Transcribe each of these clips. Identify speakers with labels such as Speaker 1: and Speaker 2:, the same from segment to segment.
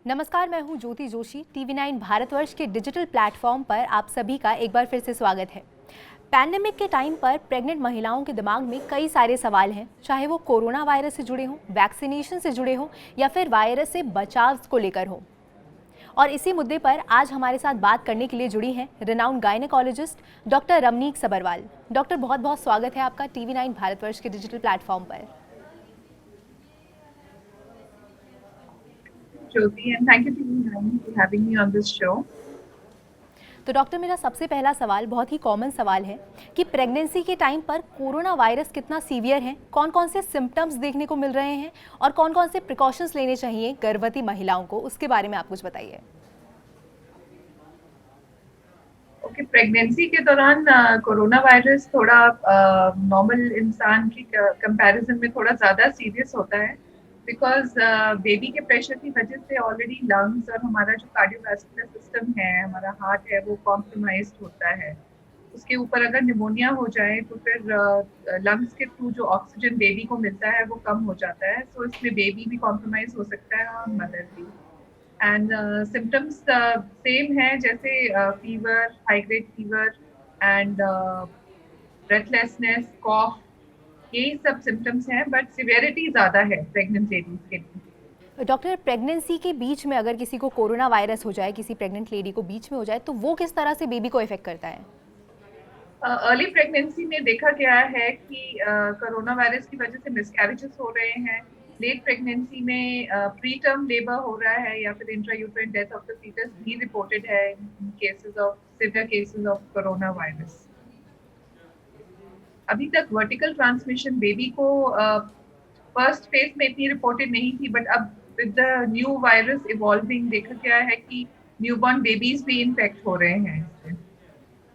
Speaker 1: नमस्कार, मैं हूं ज्योति जोशी। टीवी 9 भारतवर्ष के डिजिटल प्लेटफॉर्म पर आप सभी का एक बार फिर से स्वागत है। पैंडेमिक के टाइम पर प्रेग्नेंट महिलाओं के दिमाग में कई सारे सवाल हैं, चाहे वो कोरोना वायरस से जुड़े हों, वैक्सीनेशन से जुड़े हों या फिर वायरस से बचाव को लेकर हो। और इसी मुद्दे पर आज हमारे साथ बात करने के लिए जुड़ी हैं renowned gynaecologist doctor Ramnik Sabharwal. Doctor, बहुत बहुत स्वागत है आपका टीवी 9 भारतवर्ष के डिजिटल प्लेटफॉर्म पर।
Speaker 2: Jyoti, and thank you TV9 for having me on this show.
Speaker 1: तो डॉक्टर, मेरा सबसे पहला सवाल बहुत ही कॉमन सवाल है कि प्रेगनेंसी के टाइम पर कोरोना वायरस कितना सीवियर है, कौन कौन से सिम्टम्स देखने को मिल रहे हैं और कौन कौन से प्रिकॉशंस लेने चाहिए गर्भवती महिलाओं को, उसके बारे में आप कुछ बताइए।
Speaker 2: ओके, प्रेगनेंसी के दौरान कोरोना वायरस थोड़ा नॉर्मल इंसान की कंपैरिजन में थोड़ा ज़्यादा सीरियस होता है बिकॉज बेबी के प्रेशर की वजह से ऑलरेडी लंग्स और हमारा जो कार्डियोवैस्कुलर सिस्टम है, हमारा हार्ट है, वो कॉम्प्रोमाइज्ड होता है। उसके ऊपर अगर निमोनिया हो जाए तो फिर लंग्स के थ्रू जो ऑक्सीजन बेबी को मिलता है वो कम हो जाता है। सो इसमें बेबी भी कॉम्प्रोमाइज हो सकता है और मदर भी। एंड सिम्टम्स सेम है जैसे fever, high grade fever and breathlessness, cough, यही सब सिम्टम्स हैं, बट सिवियरिटी ज़्यादा है प्रेग्नेंट लेडीज के लिए।
Speaker 1: डॉक्टर, प्रेगनेंसी के बीच में अगर किसी को कोरोना वायरस हो जाए, किसी प्रेग्नेंट लेडी को बीच में हो जाए, तो वो किस तरह से बेबी को इफेक्ट करता है?
Speaker 2: अर्ली प्रेगनेंसी में देखा गया है कि कोरोना वायरस की वजह से मिसकैरेजेस हो रहे हैं। लेट प्रेगनेंसी में प्री टर्म लेबर हो रहा है या फिर intrauterine death of the foetus भी रिपोर्टेड है in cases of severe cases of corona virus. अभी तक वर्टिकल ट्रांसमिशन बेबी को फर्स्ट फेज में इतनी रिपोर्टेड नहीं थी, बट अब with the new virus evolving देखा गया है कि न्यूबॉर्न बेबीज भी इन्फेक्ट हो रहे हैं इससे।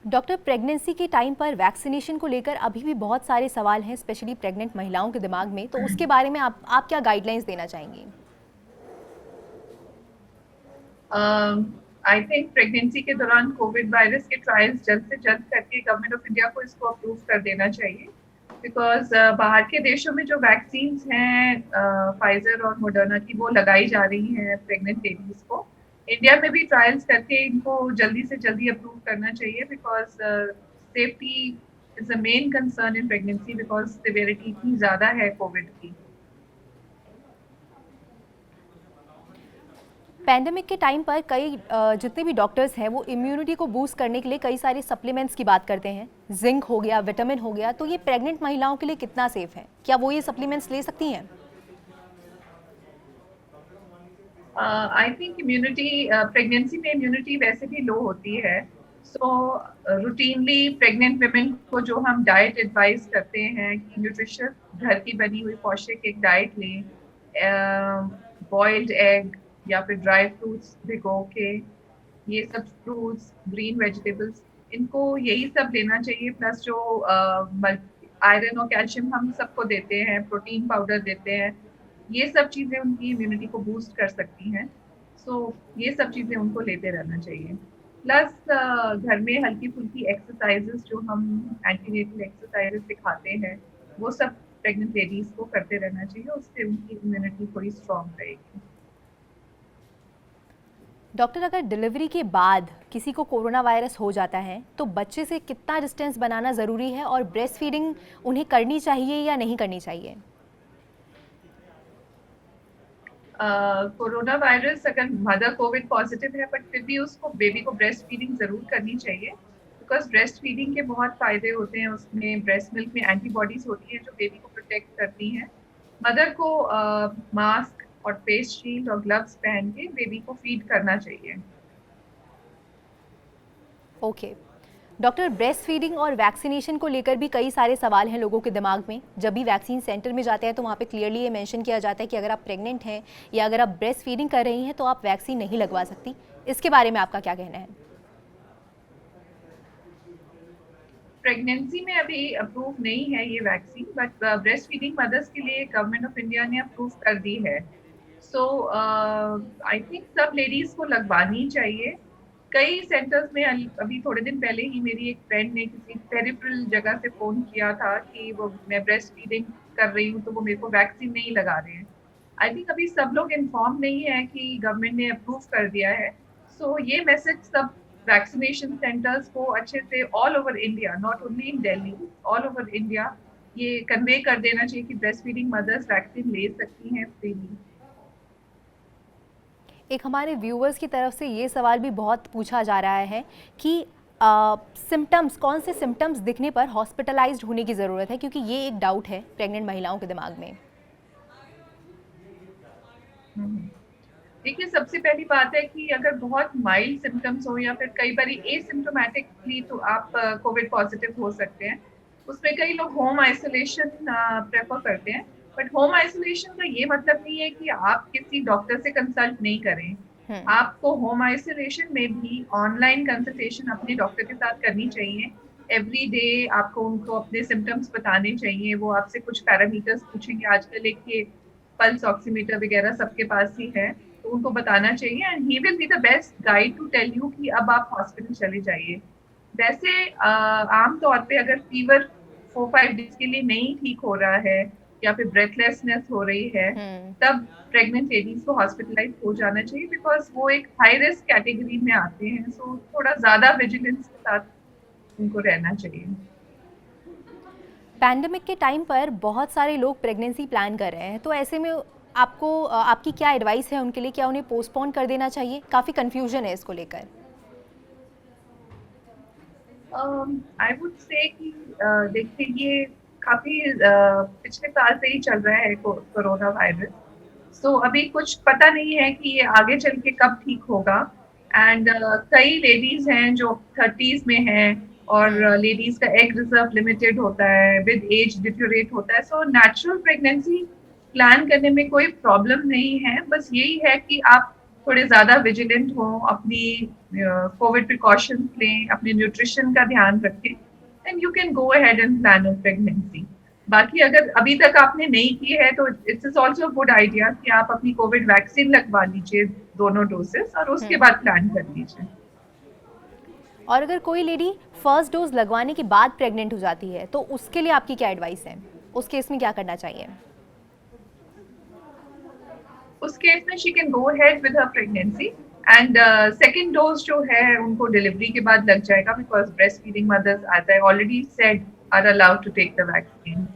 Speaker 1: डॉक्टर, प्रेगनेंसी के टाइम पर वैक्सीनेशन को लेकर अभी भी बहुत सारे सवाल हैं, स्पेशली प्रेग्नेंट महिलाओं के दिमाग में, तो उसके बारे में आप क्या गाइडलाइंस देना चाहेंगी?
Speaker 2: आई थिंक प्रेगनेंसी के दौरान कोविड वायरस के ट्रायल्स जल्द से जल्द करके गवर्नमेंट ऑफ इंडिया को इसको अप्रूव कर देना चाहिए बिकॉज बाहर के देशों में जो वैक्सीन हैं फाइजर और मॉडर्ना की, वो लगाई जा रही हैं प्रेग्नेंट लेडीज को। इंडिया में भी ट्रायल्स करके इनको जल्दी से जल्दी अप्रूव करना चाहिए because safety is a main concern in pregnancy because severity इतनी ज़्यादा है कोविड की।
Speaker 1: पैंडेमिक के टाइम पर कई जितने भी डॉक्टर्स हैं वो इम्यूनिटी को बूस्ट करने के लिए कई सारे सप्लीमेंट्स की बात करते हैं। जिंक हो गया, विटामिन हो गया, तो ये प्रेग्नेंट महिलाओं के लिए कितना सेफ है? क्या वो ये सप्लीमेंट्स ले सकती हैं?
Speaker 2: आई थिंक इम्यूनिटी, प्रेगनेंसी में इम्यूनिटी वैसे भी लो होती है। सो रूटीनली प्रेग्नेंट वुमेन को जो हम डाइट एडवाइस करते हैं कि न्यूट्रिशियस घर की बनी हुई पौष्टिक एक डाइट लें, बॉइल्ड एग या फिर ड्राई फ्रूट्स भिगो के, ये सब फ्रूट्स, ग्रीन वेजिटेबल्स, इनको यही सब लेना चाहिए। प्लस जो आयरन और कैल्शियम हम सबको देते हैं, प्रोटीन पाउडर देते हैं, ये सब चीज़ें उनकी इम्यूनिटी को बूस्ट कर सकती हैं। सो ये सब चीज़ें उनको लेते रहना चाहिए। प्लस घर में हल्की फुल्की एक्सरसाइजेस जो हम एंटीनेटल एक्सरसाइजेस सिखाते हैं, वो सब प्रेग्नेंट लेडीज को करते रहना चाहिए, उससे उनकी इम्यूनिटी थोड़ी स्ट्रॉन्ग रहेगी।
Speaker 1: डॉक्टर, अगर डिलीवरी के बाद किसी को कोरोना वायरस हो जाता है तो बच्चे से कितना डिस्टेंस बनाना ज़रूरी है और ब्रेस्ट फीडिंग उन्हें करनी चाहिए या नहीं करनी चाहिए?
Speaker 2: कोरोना वायरस अगर मदर कोविड पॉजिटिव है, बट फिर भी उसको बेबी को ब्रेस्ट फीडिंग ज़रूर करनी चाहिए बिकॉज ब्रेस्ट फीडिंग के बहुत फ़ायदे होते हैं। उसमें ब्रेस्ट मिल्क में एंटीबॉडीज होती हैं जो बेबी को प्रोटेक्ट करती हैं। मदर को मास्क और फेस शील्ड और ग्लव्स पहन के बेबी को फीड करना चाहिए।
Speaker 1: ओके डॉक्टर, ब्रेस्ट फीडिंग और वैक्सीनेशन को लेकर भी कई सारे सवाल हैं लोगों के दिमाग में। जब भी वैक्सीन सेंटर में जाते हैं तो वहाँ पे क्लियरली ये मेंशन किया जाता है कि अगर आप प्रेग्नेंट हैं या अगर आप ब्रेस्ट फीडिंग कर रही हैं तो आप वैक्सीन नहीं लगवा सकती। इसके बारे में आपका क्या कहना है?
Speaker 2: प्रेगनेंसी में अभी अप्रूव नहीं है ये vaccine, but breast feeding mother's के लिए गवर्नमेंट ऑफ इंडिया ने अप्रूव कर दी है। सो आई थिंक सब लेडीज को लगवानी चाहिए। कई सेंटर्स में अभी थोड़े दिन पहले ही मेरी एक फ्रेंड ने किसी पेरिफेरल जगह से फोन किया था कि वो मैं ब्रेस्ट फीडिंग कर रही हूँ तो वो मेरे को वैक्सीन नहीं लगा रहे हैं। आई थिंक अभी सब लोग इन्फॉर्म नहीं है कि गवर्नमेंट ने अप्रूव कर दिया है। सो ये मैसेज सब वैक्सीनेशन सेंटर्स को अच्छे से all over India, not only in Delhi, all over India ये कन्वे कर देना चाहिए कि ब्रेस्ट फीडिंग मदर्स वैक्सीन ले सकती हैं फ्रीली।
Speaker 1: एक हमारे व्यूअर्स की तरफ से ये सवाल भी बहुत पूछा जा रहा है कि सिम्टम्स, कौन से सिम्टम्स दिखने पर हॉस्पिटलाइज्ड होने की ज़रूरत है, क्योंकि ये एक डाउट है प्रेग्नेंट महिलाओं के दिमाग में।
Speaker 2: देखिए, सबसे पहली बात है कि अगर बहुत माइल्ड सिम्टम्स हो या फिर कई बार एसिम्टोमेटिकली तो आप कोविड पॉजिटिव हो सकते हैं। उसमें कई लोग होम आइसोलेशन प्रेफर करते हैं, बट होम आइसोलेशन का ये मतलब नहीं है कि आप किसी डॉक्टर से कंसल्ट नहीं करें। आपको होम आइसोलेशन में भी ऑनलाइन कंसल्टेशन अपने डॉक्टर के साथ करनी चाहिए। एवरी डे आपको उनको अपने सिम्टम्स बताने चाहिए। वो आपसे कुछ पैरामीटर्स पूछेंगे। आजकल एक ये पल्स ऑक्सीमीटर वगैरह सबके पास ही है, तो उनको बताना चाहिए and he will be the best guide to tell you कि अब आप हॉस्पिटल चले जाइए। वैसे आम तौर पे अगर फीवर 4-5 डेज के लिए नहीं ठीक हो रहा है या फिर ब्रेथलेसनेस हो रही है, तब प्रेग्नेंट लेडीज को हॉस्पिटलाइज हो जाना चाहिए, बिकॉज वो एक हाई रिस्क कैटेगरी में आते हैं। सो थोड़ा ज्यादा विजिलेंस के साथ उनको रहना चाहिए।
Speaker 1: पैंडेमिक के टाइम पर बहुत सारे लोग प्रेगनेंसी प्लान कर रहे हैं, तो ऐसे में आपको आपकी क्या एडवाइस है उनके लिए? क्या उन्हें पोस्टपोन कर देना चाहिए? काफ़ी कन्फ्यूजन है इसको लेकर।
Speaker 2: आई वुड से कि देखिए, ये काफी पिछले साल से ही चल रहा है कोरोना वायरस। सो अभी कुछ पता नहीं है कि ये आगे चल के कब ठीक होगा। एंड कई लेडीज हैं जो 30s में हैं और लेडीज का एग रिजर्व लिमिटेड होता है, विद एज डिटोरेट होता है। सो नेचुरल प्रेगनेंसी प्लान करने में कोई प्रॉब्लम नहीं है। बस यही है कि आप थोड़े ज्यादा विजिलेंट हो, अपनी कोविड प्रिकॉशंस लें, अपने न्यूट्रिशन का ध्यान रखें, and you can go ahead and plan a pregnancy. बाकी अगर अभी तक आपने नहीं की है तो इट्स ऑल्सो गुड आइडिया कि आप अपनी कोविड वैक्सीन लगवा लीजिए, दोनों डोसेस, और उसके बाद प्लान कर लीजिए।
Speaker 1: और अगर कोई लेडी फर्स्ट डोज लगवाने के बाद प्रेग्नेंट हो जाती है, तो उसके लिए आपकी क्या एडवाइस है? उस केस में क्या करना चाहिए?
Speaker 2: उस केस में she can go ahead with her pregnancy and second dose जो है उनको डिलीवरी के बाद लग जाएगा, because breast feeding mothers, as I already said, are allowed to take the vaccine.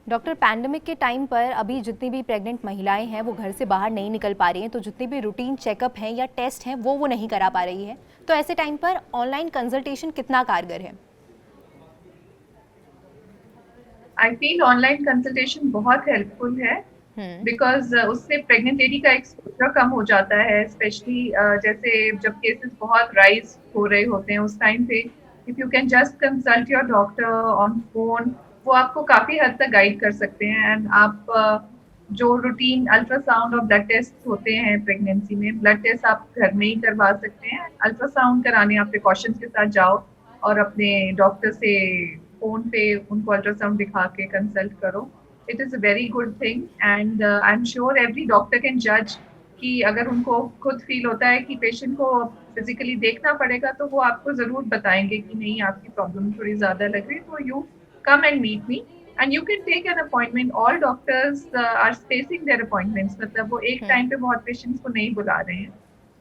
Speaker 1: Doctor, pandemic के टाइम पर अभी जितनी भी प्रेग्नेंट महिलाएं हैं वो घर से बाहर नहीं निकल पा रही हैं, तो जितने भी रूटीन चेकअप हैं या टेस्ट हैं वो नहीं करा पा रही है, तो ऐसे टाइम पर ऑनलाइन कंसल्टेशन कितना कारगर है?
Speaker 2: आई फील ऑनलाइन कंसल्टेशन बहुत हेल्पफुल है, बिकॉज उससे प्रेग्नेंट लेडी का एक्सपोजर कम हो जाता है। स्पेशली जैसे जब केसेस बहुत राइज हो रहे होते हैं उस टाइम पे, if you can just consult your doctor on phone, वो आपको काफी हद तक गाइड कर सकते हैं। एंड आप जो रूटीन अल्ट्रासाउंड और ब्लड टेस्ट होते हैं प्रेगनेंसी में, ब्लड टेस्ट आप घर में ही करवा सकते हैं। अल्ट्रासाउंड कराने आप प्रिकॉशंस के साथ जाओ और अपने डॉक्टर से फोन पे उनको अल्ट्रासाउंड दिखा के कंसल्ट करो। It is a very good thing and I am sure every doctor can जज कि अगर उनको खुद फील होता है कि पेशेंट को फिजिकली देखना पड़ेगा, तो वो आपको जरूर बताएंगे कि नहीं, आपकी प्रॉब्लम थोड़ी ज्यादा लग रही है, तो you come and meet me and you can take an appointment. All doctors are spacing their appointments, मतलब वो एक टाइम पे बहुत पेशेंट्स को नहीं बुला रहे हैं।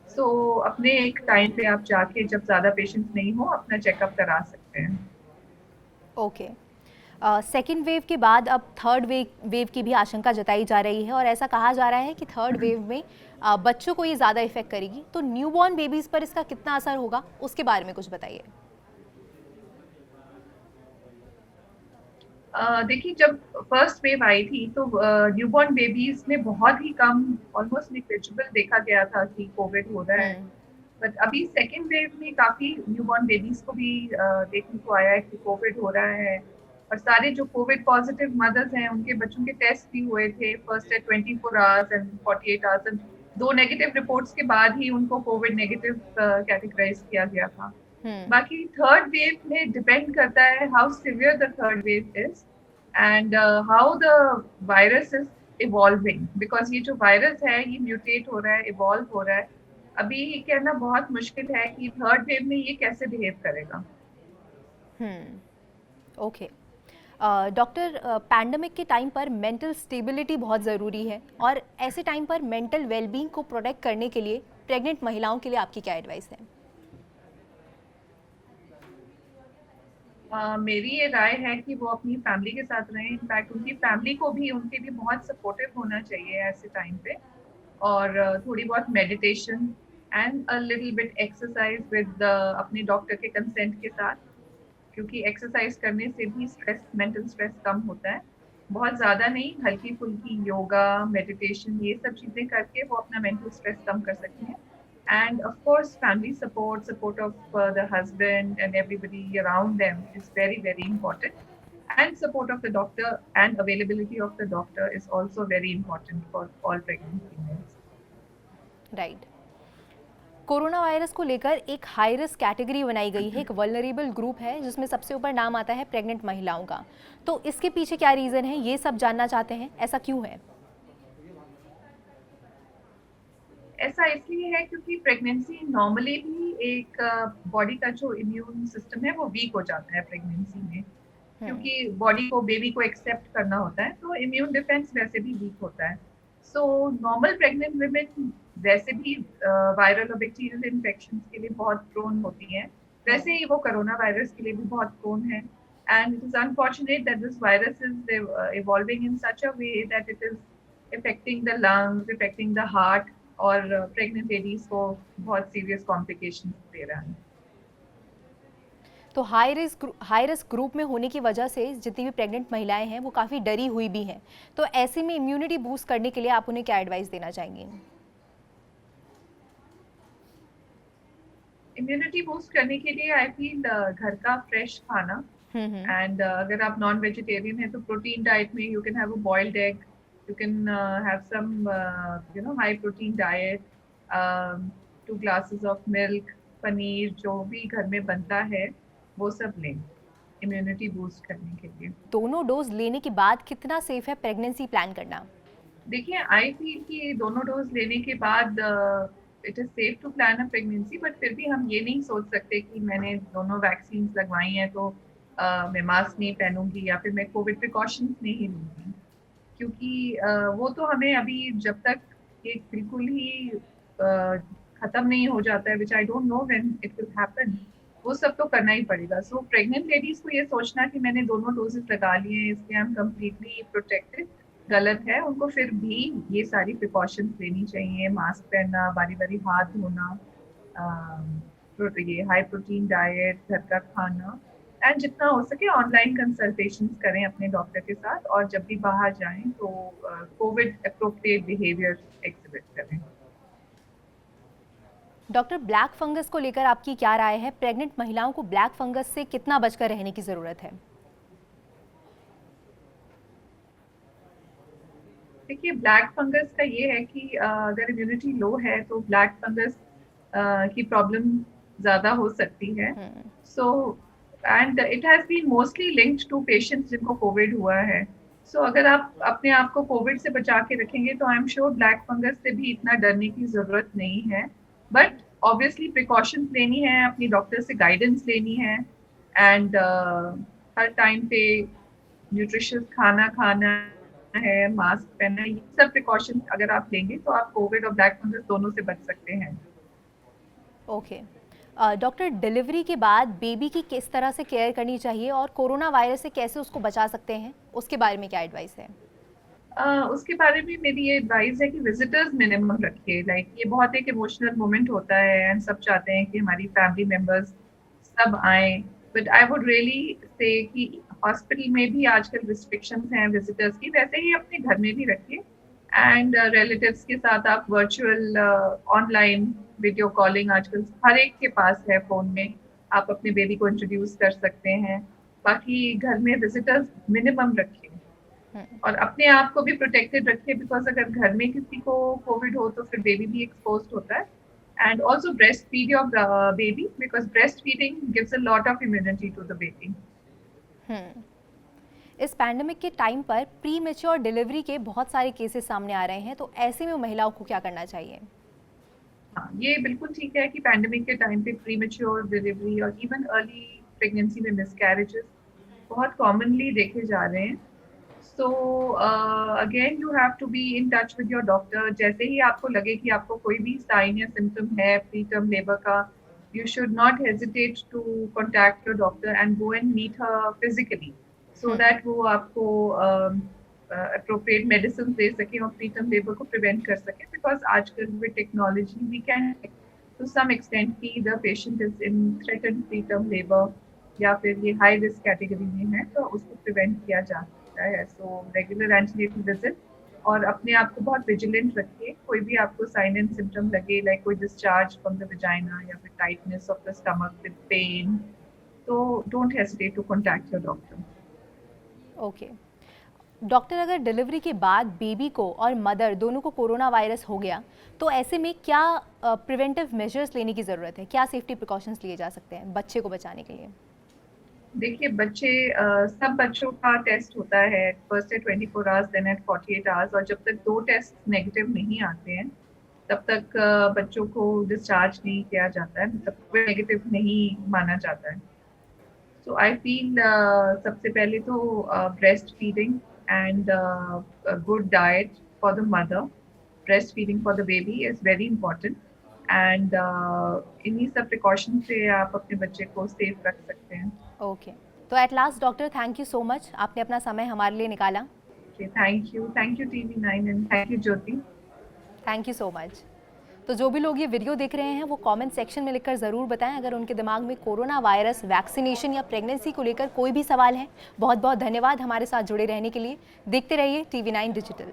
Speaker 2: सो अपने एक टाइम पे आप जाके, जब ज्यादा पेशेंट्स नहीं हो, अपना चेकअप करा सकते हैं।
Speaker 1: ओके। सेकेंड वेव के बाद अब थर्ड वेव की भी आशंका जताई जा रही है, और ऐसा कहा जा रहा है कि थर्ड वेव में बच्चों को ये ज़्यादा इफेक्ट करेगी, तो न्यूबॉर्न बेबीज़ पर इसका कितना असर होगा, उसके बारे में कुछ बताइए।
Speaker 2: देखिए, जब फर्स्ट वेव आई थी तो न्यूबॉर्न बेबीज में बहुत ही कम, ऑलमोस्ट नेग्लिजिबल देखा गया था कि कोविड हो रहा है। बट अभी सेकेंड वेव में काफी न्यूबॉर्न बेबीज को भी देखने को आया है कि कोविड हो रहा है। और सारे जो कोविड पॉजिटिव मदर्स हैं उनके बच्चों के टेस्ट भी हुए थे, फर्स्ट है 24 hours and 48 hours, and 2 negative reports के बाद ही उनको कोविड नेगेटिव कैटेगराइज किया गया था। बाकी थर्ड वेव में डिपेंड करता है how severe the third wave is and how the virus is evolving, because ये जो वायरस है ये म्यूटेट हो रहा है, इवॉल्व हो रहा है। अभी कहना बहुत मुश्किल है कि थर्ड वेव में ये कैसे बिहेव करेगा।
Speaker 1: ओके। डॉक्टर, पैंडमिक के टाइम पर मेंटल स्टेबिलिटी बहुत ज़रूरी है और ऐसे टाइम पर मेंटल वेलबींग को प्रोटेक्ट करने के लिए प्रेग्नेंट महिलाओं के लिए आपकी क्या एडवाइस है?
Speaker 2: मेरी ये राय है कि वो अपनी फैमिली के साथ रहें। इनफैक्ट उनकी फैमिली को भी उनके लिए बहुत सपोर्टिव होना चाहिए ऐसे टाइम पे। और थोड़ी बहुत meditation and a little bit exercise with अपने डॉक्टर के कंसेंट के साथ, क्योंकि एक्सरसाइज करने से भी स्ट्रेस, मेंटल स्ट्रेस कम होता है। बहुत ज़्यादा नहीं, हल्की फुल्की योगा, मेडिटेशन, ये सब चीज़ें करके वो अपना मेंटल स्ट्रेस कम कर सकती हैं। And of course, family support, support of the husband and everybody around them is very, very important. And support of the doctor and availability of the doctor is also very important for all pregnant females.
Speaker 1: Right. Corona virus को लेकर एक high risk category बनाई गई है, एक vulnerable group है जिसमें सबसे ऊपर नाम आता है प्रेग्नेंट महिलाओं का। तो इसके पीछे क्या रीज़न है, ये सब जानना चाहते हैं, ऐसा क्यों है?
Speaker 2: ऐसा इसलिए है क्योंकि प्रेगनेंसी नॉर्मली भी एक बॉडी का जो इम्यून सिस्टम है वो वीक हो जाता है प्रेगनेंसी में, क्योंकि बॉडी को, बेबी को एक्सेप्ट करना होता है, तो इम्यून डिफेंस वैसे भी वीक होता है। सो नॉर्मल प्रेग्नेंट वुमेन वैसे भी वायरल और बैक्टीरियल इन्फेक्शन के लिए बहुत प्रोन होती हैं। वैसे ही वो कोरोना वायरस के लिए भी बहुत प्रोन है। And it is unfortunate that this virus is evolving in such a way that it is affecting the lungs, affecting the heart, और प्रेग्नेंट लेडीज को बहुत सीरियस कॉम्प्लिकेशन दे रहा है।
Speaker 1: तो हाई रिस्क ग्रुप में होने की वजह से जितनी भी प्रेग्नेंट महिलाएं हैं वो काफ़ी डरी हुई भी हैं। तो ऐसे में इम्यूनिटी बूस्ट करने के लिए आप उन्हें क्या एडवाइस देना चाहेंगे?
Speaker 2: इम्यूनिटी बूस्ट करने के लिए आई फील घर का फ्रेश खाना। एंड अगर आप नॉन वेजिटेरियन है तो प्रोटीन डाइट में you can have a boiled egg, you can have some high protein diet, 2 glasses of milk, paneer, जो भी घर में बनता है वो सब लें इम्यूनिटी बूस्ट करने के लिए।
Speaker 1: दोनों डोज लेने के बाद कितना सेफ है प्रेगनेंसी प्लान करना?
Speaker 2: देखिए, आई फील कि दोनों डोज लेने के बाद it is safe to plan a pregnancy, but फिर भी हम ये नहीं सोच सकते कि मैंने दोनों वैक्सीन लगवाई हैं तो मैं मास्क नहीं पहनूंगी या फिर मैं कोविड प्रिकॉशंस नहीं लूंगी, क्योंकि वो तो हमें अभी जब तक ये बिल्कुल ही खत्म नहीं हो जाता है, which I don't know when it will happen, वो सब तो करना ही पड़ेगा। सो प्रेग्नेंट लेडीज को ये सोचना कि मैंने दोनों डोजेस लगा लिए हैं इसलिए आई एम कम्प्लीटली प्रोटेक्टेड, गलत है। उनको फिर भी ये सारी प्रिकॉशंस लेनी चाहिए, मास्क पहनना, बारी बारी हाथ धोना, ये हाई प्रोटीन डाइट, घर का खाना, एंड जितना हो सके ऑनलाइन कंसल्टेशन करें अपने डॉक्टर के साथ, और जब भी बाहर जाएं तो कोविड अप्रोप्रिएट बिहेवियर एग्जिबिट करें।
Speaker 1: डॉक्टर, ब्लैक फंगस को लेकर आपकी क्या राय है? प्रेग्नेंट महिलाओं को ब्लैक फंगस से कितना बचकर रहने की ज़रूरत है?
Speaker 2: देखिए, ब्लैक फंगस का ये है कि अगर इम्यूनिटी लो है तो ब्लैक फंगस की प्रॉब्लम ज़्यादा हो सकती है। So and it has been mostly linked to patients जिनको कोविड हुआ है। सो अगर आप अपने आप को कोविड से बचा के रखेंगे तो I am sure black fungus से भी इतना डरने की ज़रूरत नहीं है। बट ऑब्वियसली प्रिकॉशंस लेनी है, अपनी डॉक्टर से गाइडेंस लेनी है, एंड हर टाइम पे न्यूट्रिशियस खाना खाना है, मास्क पहनना है, ये सब प्रिकॉशंस अगर आप लेंगे तो आप कोविड और ब्लैक फंगस दोनों से बच सकते हैं।
Speaker 1: ओके। डॉक्टर, डिलीवरी के बाद बेबी की किस तरह से केयर करनी चाहिए और कोरोना वायरस से कैसे उसको बचा सकते हैं, उसके बारे में क्या एडवाइस है?
Speaker 2: उसके बारे में मेरी ये एडवाइस है कि विजिटर्स मिनिमम रखिए। लाइक ये बहुत एक इमोशनल मोमेंट होता है एंड सब चाहते हैं कि हमारी फैमिली मेम्बर्स सब आए, but I would really say कि हॉस्पिटल में भी आजकल रिस्ट्रिक्शंस हैं विजिटर्स की, वैसे ही अपने घर में भी रखिए। एंड रिलेटिव्स के साथ आप वर्चुअल ऑनलाइन वीडियो कॉलिंग आजकल हर एक के पास है, फ़ोन में आप अपने बेबी को इंट्रोड्यूस कर सकते हैं। बाकी घर में विजिटर्स मिनिमम रखिए और अपने आप को भी प्रोटेक्टेड रखिए, बिकॉज अगर घर में किसी को कोविड हो तो फिर बेबी भी एक्सपोज्ड होता है। And also breast feed your baby, because breast feeding gives a lot of immunity to the baby.
Speaker 1: इस पैंडेमिक के टाइम पर प्री मैच्योर डिलीवरी के बहुत सारे केसेस सामने आ रहे हैं, तो ऐसे में महिलाओं को क्या करना चाहिए?
Speaker 2: हाँ, ये बिल्कुल ठीक है कि पैंडेमिक के टाइम पे प्री मैच्योर डिलीवरी और इवन अर्ली प्रेगनेंसी में मिसकैरेजेस बहुत कॉमनली देखे जा रहे हैं। So again you have to be in touch with your doctor. जैसे ही आपको लगे कि आपको कोई भी साइन या सिम्टम है प्री टर्म लेबर का, you should not hesitate to contact your doctor and go and meet her physically so that वो आपको appropriate medicines दे सके और preterm labor को prevent कर सके, because आजकल with technology we can to some extent कि the patient is in threatened preterm labor या फिर ये high risk category में है तो उसको prevent किया जा सकता है। So regular antenatal visit और अपने आप को बहुत विजिलेंट रखिए। कोई भी आपको साइन एंड सिम्टम लगे, लाइक कोई डिस्चार्ज फ्रॉम द वजाइना या फिर tightness of the stomach with pain, तो don't hesitate to contact your doctor.
Speaker 1: Okay doctor, अगर डिलीवरी के बाद बेबी को और मदर दोनों को कोरोना वायरस हो गया तो ऐसे में क्या प्रिवेंटिव मेजर्स लेने की ज़रूरत है? क्या सेफ्टी प्रिकॉशंस लिए जा सकते हैं बच्चे को बचाने के लिए?
Speaker 2: देखिए बच्चे सब बच्चों का टेस्ट होता है first at 24 hours then at 48 hours, और जब तक 2 टेस्ट नेगेटिव नहीं आते हैं तब तक बच्चों को डिस्चार्ज नहीं किया जाता है, मतलब नेगेटिव नहीं माना जाता है। सो आई फील सबसे पहले तो breast feeding and good diet for the mother, breast feeding for the baby is very important, and इन्हीं सब प्रिकॉशन से आप अपने बच्चे को सेफ रख सकते हैं।
Speaker 1: ओके तो at last doctor, thank you so much, आपने अपना समय हमारे लिए निकाला।
Speaker 2: Thank you TV9 and thank you Jyoti.
Speaker 1: Thank you so much. तो जो भी लोग ये वीडियो देख रहे हैं वो कमेंट सेक्शन में लिखकर ज़रूर बताएं अगर उनके दिमाग में कोरोना वायरस, वैक्सीनेशन या प्रेगनेंसी को लेकर कोई भी सवाल है। बहुत बहुत धन्यवाद हमारे साथ जुड़े रहने के लिए। देखते रहिए TV9 डिजिटल।